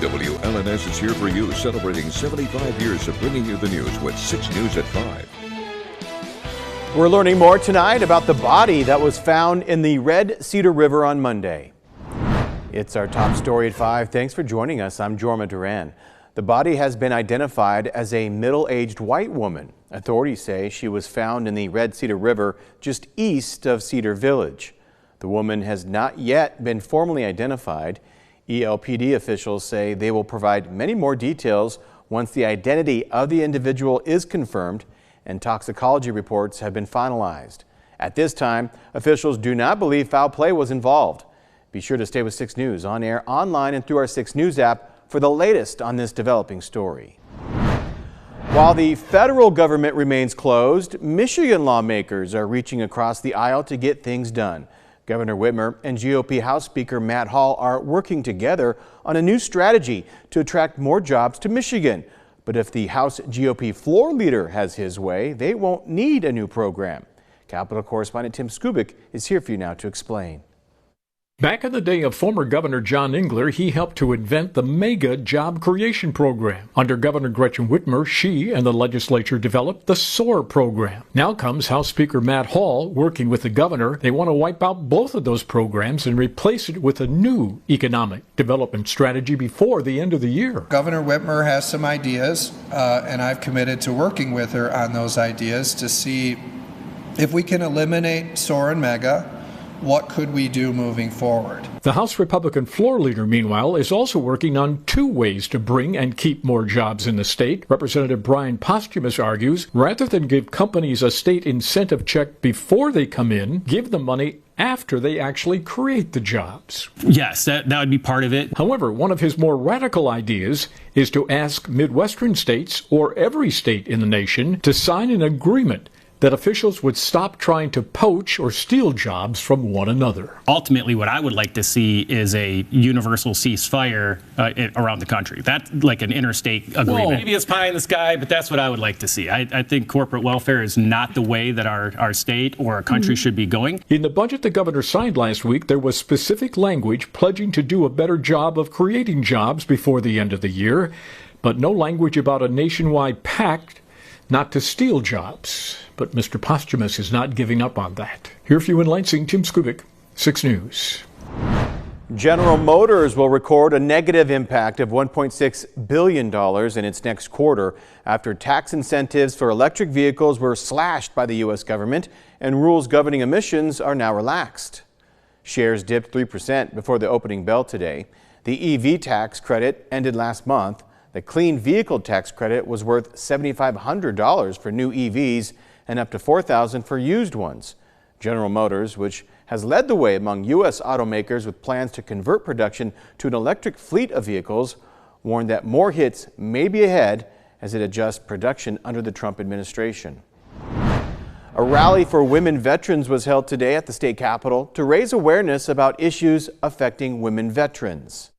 WLNS is here for you, celebrating 75 years of bringing you the news with 6 News at 5. We're learning more tonight about the body that was found in the Red Cedar River on Monday. It's our top story at 5. Thanks for joining us. I'm Jorma Duran. The body has been identified as a middle-aged white woman. Authorities say she was found in the Red Cedar River just east of Cedar Village. The woman has not yet been formally identified. ELPD officials say they will provide many more details once the identity of the individual is confirmed and toxicology reports have been finalized. At this time, officials do not believe foul play was involved. Be sure to stay with 6 News on air, online, and through our 6 News app for the latest on this developing story. While the federal government remains closed, Michigan lawmakers are reaching across the aisle to get things done. Governor Whitmer and GOP House Speaker Matt Hall are working together on a new strategy to attract more jobs to Michigan. But if the House GOP floor leader has his way, they won't need a new program. Capitol correspondent Tim Skubic is here for you now to explain. Back in the day of former Governor John Engler, he helped to invent the MEGA Job Creation Program. Under Governor Gretchen Whitmer, she and the legislature developed the SOAR program. Now comes House Speaker Matt Hall working with the governor. They want to wipe out both of those programs and replace it with a new economic development strategy before the end of the year. Governor Whitmer has some ideas, and I've committed to working with her on those ideas to see if we can eliminate SOAR and MEGA. What could we do moving forward? The House Republican floor leader, meanwhile, is also working on 2 ways to bring and keep more jobs in the state. Representative Brian Posthumus argues, rather than give companies a state incentive check before they come in, give them money after they actually create the jobs. Yes, that would be part of it. However, one of his more radical ideas is to ask Midwestern states, or every state in the nation, to sign an agreement that officials would stop trying to poach or steal jobs from one another. Ultimately, what I would like to see is a universal ceasefire around the country. That's like an interstate agreement. Well, maybe it's pie in the sky, but that's what I would like to see. I think corporate welfare is not the way that our state or our country should be going. In the budget the governor signed last week, there was specific language pledging to do a better job of creating jobs before the end of the year, but no language about a nationwide pact not to steal jobs. But Mr. Posthumus is not giving up on that. Here for you in Lansing, Tim Skubic, 6 News. General Motors will record a negative impact of $1.6 billion in its next quarter after tax incentives for electric vehicles were slashed by the U.S. government and rules governing emissions are now relaxed. Shares dipped 3% before the opening bell today. The EV tax credit ended last month. The clean vehicle tax credit was worth $7,500 for new EVs and up to $4,000 for used ones. General Motors, which has led the way among U.S. automakers with plans to convert production to an electric fleet of vehicles, warned that more hits may be ahead as it adjusts production under the Trump administration. A rally for women veterans was held today at the state capitol to raise awareness about issues affecting women veterans.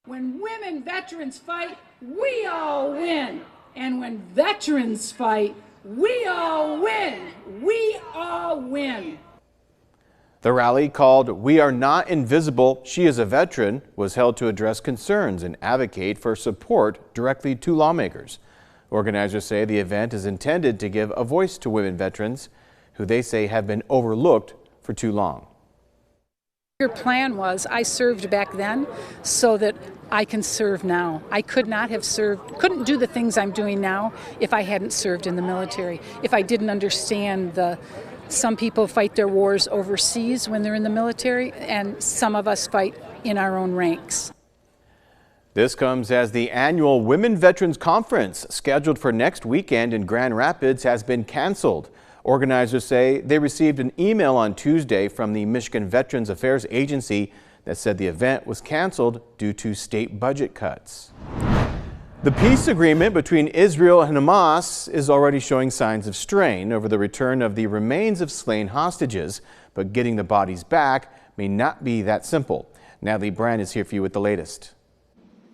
When women veterans fight, we all win. And when veterans fight, we all win. We all win. The rally, called We Are Not Invisible, She is a Veteran, was held to address concerns and advocate for support directly to lawmakers. Organizers say the event is intended to give a voice to women veterans who they say have been overlooked for too long. Your plan was, I served back then so that I can serve now. I could not have served, couldn't do the things I'm doing now if I hadn't served in the military, if I didn't understand some people fight their wars overseas when they're in the military, and some of us fight in our own ranks. This comes as the annual Women Veterans Conference, scheduled for next weekend in Grand Rapids, has been canceled. Organizers say they received an email on Tuesday from the Michigan Veterans Affairs Agency that said the event was canceled due to state budget cuts. The peace agreement between Israel and Hamas is already showing signs of strain over the return of the remains of slain hostages, but getting the bodies back may not be that simple. Natalie Brand is here for you with the latest.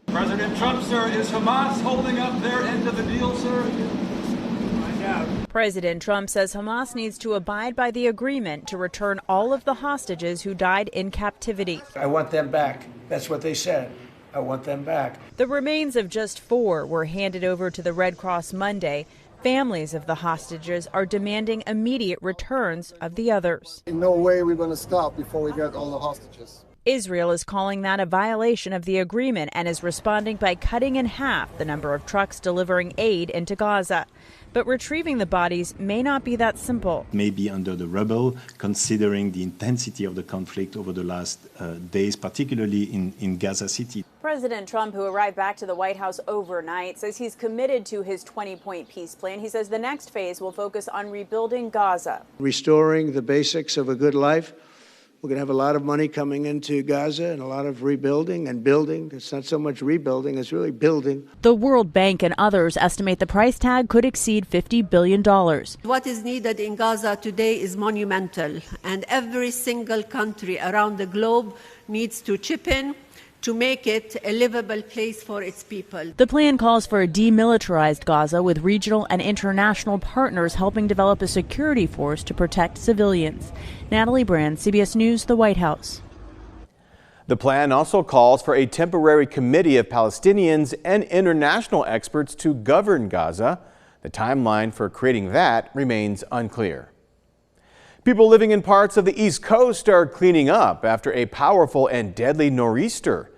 President Trump, sir, is Hamas holding up their end of the deal, sir? Find out. President Trump says Hamas needs to abide by the agreement to return all of the hostages who died in captivity. I want them back. That's what they said. I want them back. The remains of just 4 were handed over to the Red Cross Monday. Families of the hostages are demanding immediate returns of the others. In no way we're going to stop before we get all the hostages. Israel is calling that a violation of the agreement and is responding by cutting in half the number of trucks delivering aid into Gaza. But retrieving the bodies may not be that simple. Maybe under the rubble, considering the intensity of the conflict over the last days, particularly in Gaza City. President Trump, who arrived back to the White House overnight, says he's committed to his 20-point peace plan. He says the next phase will focus on rebuilding Gaza. Restoring the basics of a good life. We're going to have a lot of money coming into Gaza and a lot of rebuilding and building. It's not so much rebuilding, it's really building. The World Bank and others estimate the price tag could exceed $50 billion. What is needed in Gaza today is monumental, and every single country around the globe needs to chip in to make it a livable place for its people. The plan calls for a demilitarized Gaza with regional and international partners helping develop a security force to protect civilians. Natalie Brand, CBS News, the White House. The plan also calls for a temporary committee of Palestinians and international experts to govern Gaza. The timeline for creating that remains unclear. People living in parts of the East Coast are cleaning up after a powerful and deadly nor'easter.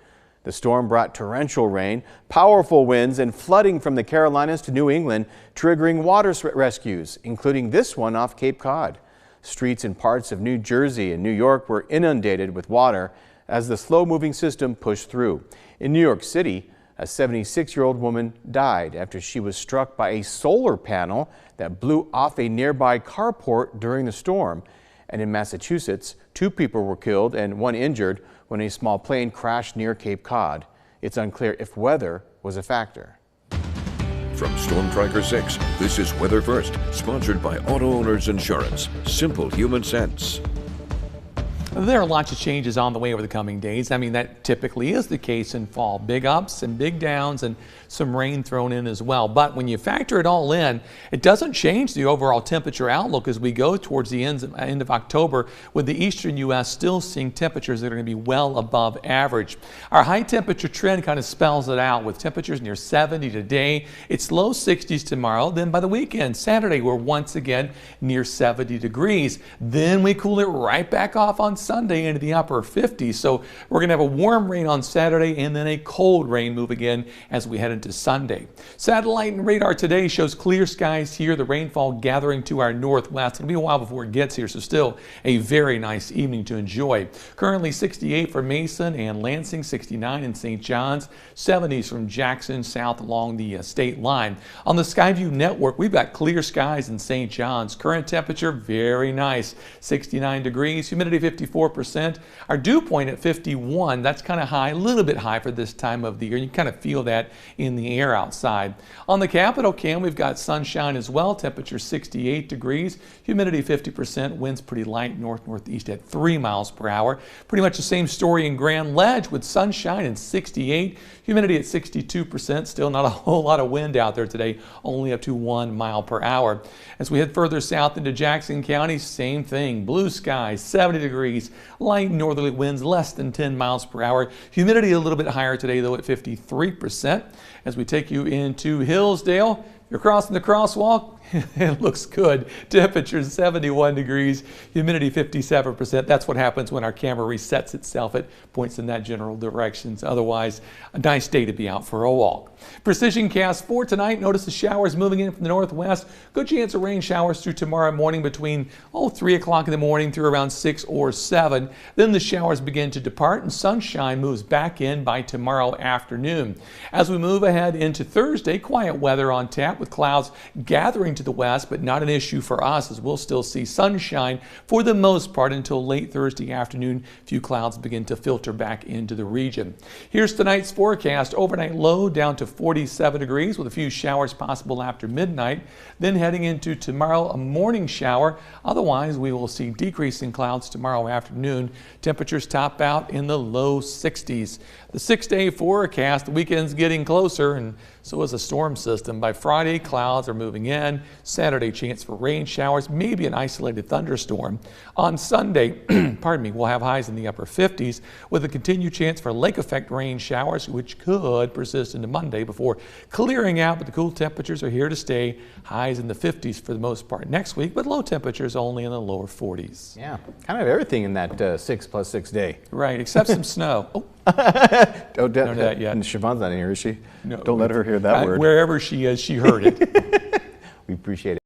The storm brought torrential rain, powerful winds, and flooding from the Carolinas to New England, triggering water rescues, including this one off Cape Cod. Streets in parts of New Jersey and New York were inundated with water as the slow-moving system pushed through. In New York City, a 76-year-old woman died after she was struck by a solar panel that blew off a nearby carport during the storm. And in Massachusetts, 2 people were killed and 1 injured when a small plane crashed near Cape Cod. It's unclear if weather was a factor. From Storm Tracker 6, this is Weather First, sponsored by Auto Owners Insurance. Simple human sense. There are lots of changes on the way over the coming days. I mean, that typically is the case in fall. Big ups and big downs and some rain thrown in as well. But when you factor it all in, it doesn't change the overall temperature outlook as we go towards the end of October, with the eastern U.S. still seeing temperatures that are going to be well above average. Our high temperature trend kind of spells it out with temperatures near 70 today. It's low 60s tomorrow. Then by the weekend, Saturday, we're once again near 70 degrees. Then we cool it right back off on Sunday into the upper 50s. So we're going to have a warm rain on Saturday and then a cold rain move again as we head into Sunday. Satellite and radar today shows clear skies here, the rainfall gathering to our northwest. It'll be a while before it gets here, so still a very nice evening to enjoy. Currently 68 for Mason and Lansing, 69 in St. John's, 70s from Jackson south along the state line. On the Skyview network, we've got clear skies in St. John's. Current temperature very nice, 69 degrees, humidity 54%. Our dew point at 51, that's kind of high, a little bit high for this time of the year. You kind of feel that in the air outside. On the Capitol Cam, we've got sunshine as well, temperature 68 degrees, humidity 50%, winds pretty light north-northeast at 3 miles per hour. Pretty much the same story in Grand Ledge with sunshine and 68, humidity at 62%, still not a whole lot of wind out there today, only up to 1 mile per hour. As we head further south into Jackson County, same thing, blue skies, 70 degrees, light northerly winds less than 10 miles per hour. Humidity a little bit higher today though at 53%. As we take you into Hillsdale, you're crossing the crosswalk, it looks good. Temperature 71 degrees, humidity 57%. That's what happens when our camera resets itself. It points in that general direction. Otherwise, a nice day to be out for a walk. Precision cast for tonight. Notice the showers moving in from the northwest. Good chance of rain showers through tomorrow morning between 3 o'clock in the morning through around 6 or 7. Then the showers begin to depart and sunshine moves back in by tomorrow afternoon. As we move ahead into Thursday, quiet weather on tap with clouds gathering to the west, but not an issue for us as we'll still see sunshine for the most part until late Thursday afternoon. A few clouds begin to filter back into the region. Here's tonight's forecast. Overnight low down to 47 degrees with a few showers possible after midnight. Then heading into tomorrow, a morning shower. Otherwise, we will see decreasing clouds tomorrow afternoon. Temperatures top out in the low 60s. The 6-day forecast, the weekend's getting closer and so is a storm system. By Friday, clouds are moving in. Saturday, chance for rain showers, maybe an isolated thunderstorm. On Sunday, pardon me, we'll have highs in the upper 50s with a continued chance for lake effect rain showers, which could persist into Monday before clearing out, but the cool temperatures are here to stay. Highs in the 50s for the most part next week, but low temperatures only in the lower 40s. Yeah, kind of everything in that 6+6 day. Right, except some snow. Oh. Don't know that yet. And Siobhan's not in here, is she? No. Don't let her hear that word. Wherever she is, she heard it. We appreciate it.